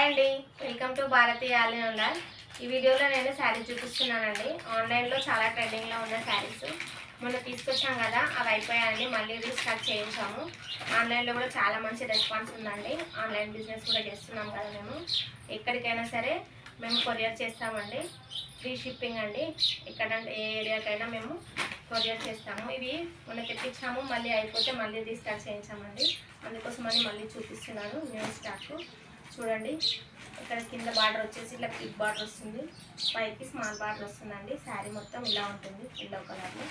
అండి, welcome to భారతీయ ఆలినోలాల్. ఈ వీడియోలో నేను శారీస్ చూపిస్తున్నానండి. ఆన్లైన్లో చాలా ట్రెండింగ్లో ఉన్న శారీస్ మొన్న తీసుకొచ్చాం కదా, అవి అయిపోయాయండి. మళ్ళీ రీస్టార్ట్ చేయించాము. ఆన్లైన్లో కూడా చాలా మంచి రెస్పాన్స్ ఉందండి. ఆన్లైన్ బిజినెస్ కూడా చేస్తున్నాం కదా మేము. ఎక్కడికైనా సరే మేము కొరియర్ చేస్తామండి. ఫ్రీ షిప్పింగ్ అండి. ఎక్కడంటే ఏ ఏరియాకైనా మేము కొరియర్ చేస్తాము. ఇవి మొన్న తెప్పించాము, మళ్ళీ అయిపోతే మళ్ళీ రీస్టార్ట్ చేయించామండి. అందుకోసమని మళ్ళీ చూపిస్తున్నాను న్యూ స్టాక్. చూడండి, ఇక్కడ కింద బార్డర్ వచ్చేసి ఇట్లా బిగ్ బార్డర్ వస్తుంది, పైకి స్మాల్ బార్డర్ వస్తుందండి. శారీ మొత్తం ఇలా ఉంటుంది ఎల్లో కలర్లో.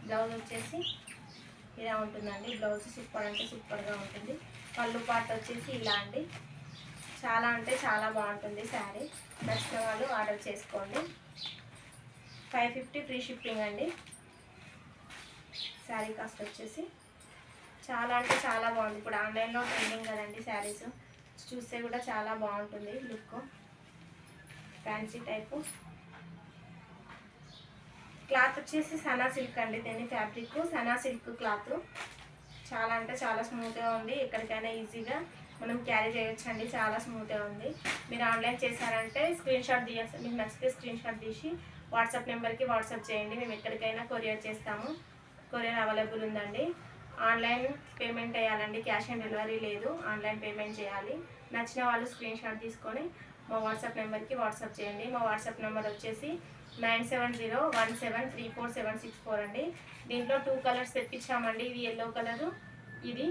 బ్లౌజ్ వచ్చేసి ఇలా ఉంటుందండి. బ్లౌజ్ సూపర్ అంటే సూపర్గా ఉంటుంది. పళ్ళు పార్ట్ వచ్చేసి ఇలా అండి. చాలా అంటే చాలా బాగుంటుంది శారీ. నచ్చిన వాళ్ళు ఆర్డర్ చేసుకోండి. 550 ఫ్రీ షిప్పింగ్ అండి. శారీ కాస్ట్ వచ్చేసి చాలా అంటే చాలా బాగుంది. ఇప్పుడు ఆన్లైన్లో ట్రెండింగ్ కదండి శారీస్. చూస్తే కూడా చాలా బాగుంటుంది లుక్. Fancy type. క్లాత్ వచ్చేసి సనా సిల్క్ అండి. దీని ఫ్యాబ్రిక్ సనా సిల్క్ క్లాత్. చాలా అంటే చాలా స్మూత్గా ఉంది. ఎక్కడికైనా ఈజీగా మనం క్యారీ చేయొచ్చండి. చాలా స్మూత్గా ఉంది. మీరు ఆన్లైన్ చేశారంటే స్క్రీన్ షాట్ తీయాలి. మీకు నచ్చితే స్క్రీన్ షాట్ తీసి వాట్సాప్ నెంబర్కి వాట్సాప్ చేయండి. మేము ఎక్కడికైనా కొరియర్ చేస్తాము. కొరియర్ అవైలబుల్ ఉందండి. ఆన్లైన్ పేమెంట్ చేయాలండి. క్యాష్ ఆన్ డెలివరీ లేదు. ఆన్లైన్ పేమెంట్ చేయాలి. నచ్చిన వాళ్ళు స్క్రీన్ షాట్ తీసుకొని మా వాట్సాప్ నెంబర్కి వాట్సాప్ చేయండి. మా వాట్సాప్ నెంబర్ వచ్చేసి 9701734764 అండి. దీంట్లో 2 కలర్స్ తెప్పించామండి. ఇది ఎల్లో కలరు, ఇది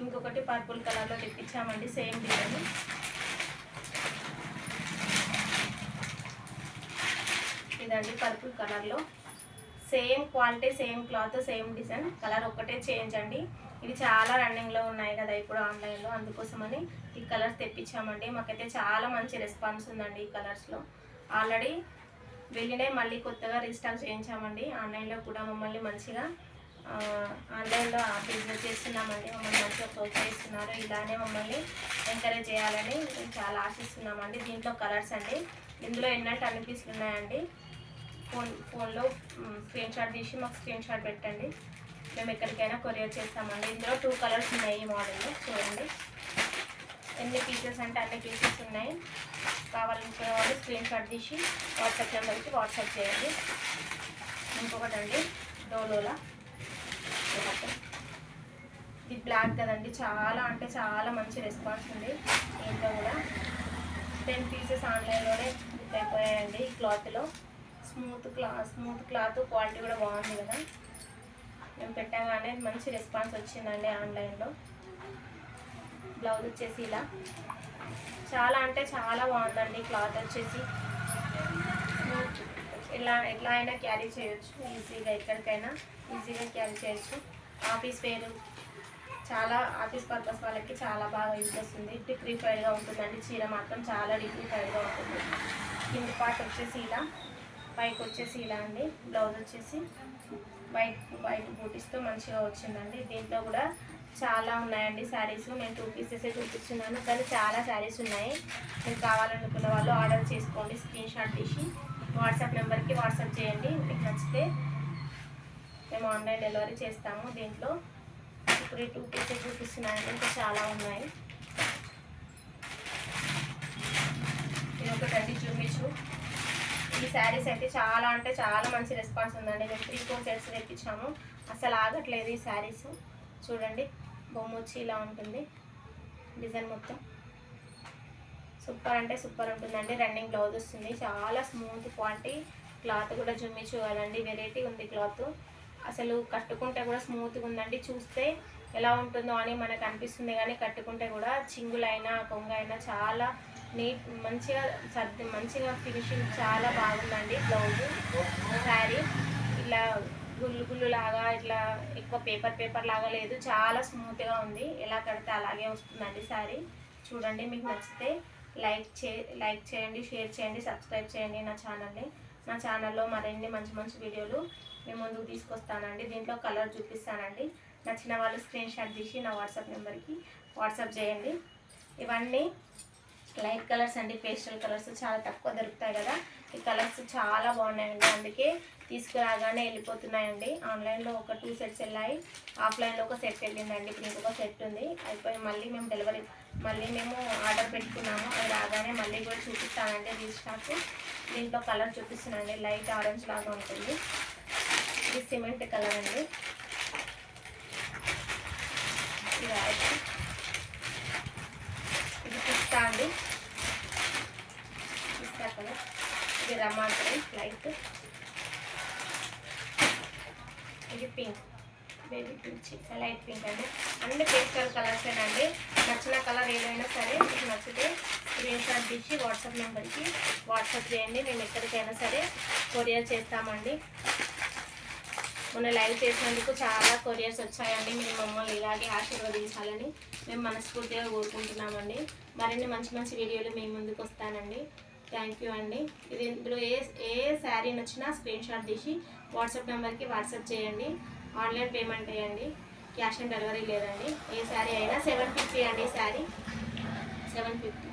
ఇంకొకటి పర్పుల్ కలర్లో తెప్పించామండి. Same design. ఇదండి పర్పుల్ కలర్లో. Same quality, same cloth, same design. Colour ఒక్కటే చేంజ్ అండి. ఇవి చాలా రన్నింగ్లో ఉన్నాయి కదా ఇప్పుడు ఆన్లైన్లో, అందుకోసమని ఈ కలర్స్ తెప్పించామండి. మాకైతే చాలా మంచి రెస్పాన్స్ ఉందండి ఈ కలర్స్లో. ఆల్రెడీ వెళ్ళినాయి, మళ్ళీ కొత్తగా రీస్టాక్ చేయించామండి. ఆన్లైన్లో కూడా మమ్మల్ని మంచిగా ఆన్లైన్లో బిజినెస్ చేస్తున్నామండి. మమ్మల్ని మంచిగా ప్రోత్సహిస్తున్నారు. ఇలానే మమ్మల్ని ఎంకరేజ్ చేయాలని మేము చాలా ఆశిస్తున్నామండి. దీంట్లో కలర్స్ అండి. ఇందులో ఎన్నంటే అన్ని పీసులు ఉన్నాయండి. ఫోన్లో స్క్రీన్ షాట్ తీసి మాకు స్క్రీన్ షాట్ పెట్టండి. మేము ఎక్కడికైనా కొరియర్ చేస్తామండి. ఇందులో 2 కలర్స్ ఉన్నాయి ఈ మోడల్లో. చూడండి, ఎన్ని పీసెస్ అంటే అన్ని పీసెస్ ఉన్నాయి. కావాలనుకునే వాళ్ళు స్క్రీన్ షాట్ తీసి వాట్సాప్ నెంబర్కి వాట్సాప్ చేయండి. ఇంకొకటి అండి డోలోలా. ఇది బ్లాక్ కదండి. చాలా అంటే చాలా మంచి రెస్పాన్స్ ఉంది. దీంట్లో కూడా 10 పీసెస్ ఆన్లైన్లోనే బుక్ అయిపోయాయండి. ఈ క్లాత్లో స్మూత్ క్లాత్ క్వాలిటీ కూడా బాగుంది కదా. మేము పెట్టగానే మంచి రెస్పాన్స్ వచ్చిందండి ఆన్లైన్లో. బ్లౌజ్ వచ్చేసి ఇలా చాలా అంటే చాలా బాగుందండి. క్లాత్ వచ్చేసి ఎట్లా అయినా క్యారీ చేయొచ్చు ఈజీగా. ఎక్కడికైనా ఈజీగా క్యారీ చేయొచ్చు. ఆఫీస్ వేరు, చాలా ఆఫీస్ పర్పస్ వాళ్ళకి చాలా బాగా యూజ్ వస్తుంది. డిగ్నిఫైడ్గా ఉంటుందండి. చీర మాత్రం చాలా డిగ్నిఫైడ్గా ఉంటుంది. కింది పార్ట్ వచ్చేసి ఇలా, పైకి వచ్చేసి ఇలా అండి. బ్లౌజ్ వచ్చేసి వైట్ బూటీస్తో మంచిగా వచ్చిందండి. దీంట్లో కూడా చాలా ఉన్నాయండి శారీస్. నేను 2 పీసెసే చూపిస్తున్నాను, కానీ చాలా శారీస్ ఉన్నాయి. మీకు కావాలనుకున్న వాళ్ళు ఆర్డర్ చేసుకోండి. స్క్రీన్ షాట్ తీసి వాట్సాప్ నెంబర్కి వాట్సాప్ చేయండి. మీకు నచ్చితే మేము ఆన్లైన్ డెలివరీ చేస్తాము. దీంట్లో ఇప్పుడు ఈ 2 పీసెస్ చూపిస్తున్నాయండి. ఇంకా చాలా ఉన్నాయి. ఇది ఒకటండి జుమిచు. ఈ శారీస్ అయితే చాలా అంటే చాలా మంచి రెస్పాన్స్ ఉందండి. మేము 3-4 సెట్స్ తెప్పించాము. అసలు ఆగట్లేదు ఈ శారీస్. చూడండి, బొమ్మ వచ్చి ఇలా ఉంటుంది. డిజైన్ మొత్తం సూపర్ అంటే సూపర్ ఉంటుందండి. రన్నింగ్ బ్లౌజ్ వస్తుంది. చాలా స్మూత్ క్వాలిటీ. క్లాత్ కూడా జుమ్మిచు కదండి. వెరైటీ ఉంది క్లాత్. అసలు కట్టుకుంటే కూడా స్మూత్గా ఉందండి. చూస్తే ఎలా ఉంటుందో అని మనకు అనిపిస్తుంది, కానీ కట్టుకుంటే కూడా చింగులైనా కొంగైనా చాలా నీట్ మంచిగా ఫినిషింగ్ చాలా బాగుందండి. బ్లౌజ్ శారీ ఇట్లా గుళ్ళు లాగా ఇట్లా ఎక్కువ పేపర్ లాగా లేదు. చాలా స్మూత్గా ఉంది. ఎలా కడితే అలాగే వస్తుందండి శారీ. చూడండి, మీకు నచ్చితే లైక్ చేయండి, షేర్ చేయండి, సబ్స్క్రైబ్ చేయండి నా ఛానల్ని. నా ఛానల్లో మరిన్ని మంచి వీడియోలు మేము ముందుకు తీసుకొస్తానండి. దీంట్లో కలర్ చూపిస్తానండి. నచ్చిన వాళ్ళు స్క్రీన్ షాట్ తీసి నా వాట్సాప్ నెంబర్కి వాట్సాప్ చేయండి. ఇవన్నీ లైట్ కలర్స్ అండి. పేస్టల్ కలర్స్ చాలా తక్కువ దొరుకుతాయి కదా. ఈ కలర్స్ చాలా బాగున్నాయండి. అందుకే తీసుకురాగానే వెళ్ళిపోతున్నాయండి. ఆన్లైన్లో ఒక 2 సెట్స్ వెళ్ళాయి, ఆఫ్లైన్లో ఒక సెట్ వెళ్ళిందండి. ఇప్పుడు ఇంకొక సెట్ ఉంది. అయిపోయి మళ్ళీ మేము ఆర్డర్ పెట్టుకున్నాము. అది రాగానే అలానే మళ్ళీ కూడా చూపిస్తానండి రీస్టాక్. దీంట్లో కలర్ చూపిస్తున్నానండి, లైట్ ఆరెంజ్ లాగా ఉంటుంది. ఇది సిమెంట్ కలర్ అండి, ఇది యాష్, ఇది పిస్తా అండి, పిస్తా కలర్. ఇది రమాంతరి లైట్, ఇది pink, baby pink, light pink అండి. అన్ని పేస్టల్ కలర్సేనండి. నచ్చిన కలర్ ఏదైనా సరే మీకు నచ్చితే స్క్రీన్ షాట్ తీసి వాట్సాప్ నెంబర్కి వాట్సాప్ చేయండి. మేము ఎక్కడికైనా సరే కొరియర్ చేస్తామండి. మొన్న లైవ్ చేసినందుకు చాలా కొరియర్స్ వచ్చాయండి. మీరు మమ్మల్ని ఇలాగే ఆశీర్వదించాలని మేము మనస్ఫూర్తిగా కోరుకుంటున్నామండి. మరిన్ని మంచి మంచి వీడియోలు మీ ముందుకు వస్తానండి. థ్యాంక్ యూ అండి. ఇది ఇందులో ఏ శారీ నచ్చినా స్క్రీన్ షాట్ తీసి వాట్సాప్ నెంబర్కి వాట్సాప్ చేయండి. ఆన్లైన్ పేమెంట్ చేయండి, క్యాష్ ఆన్ డెలివరీ లేదండి. ఏ శారీ అయినా 750 అండి, శారీ 750.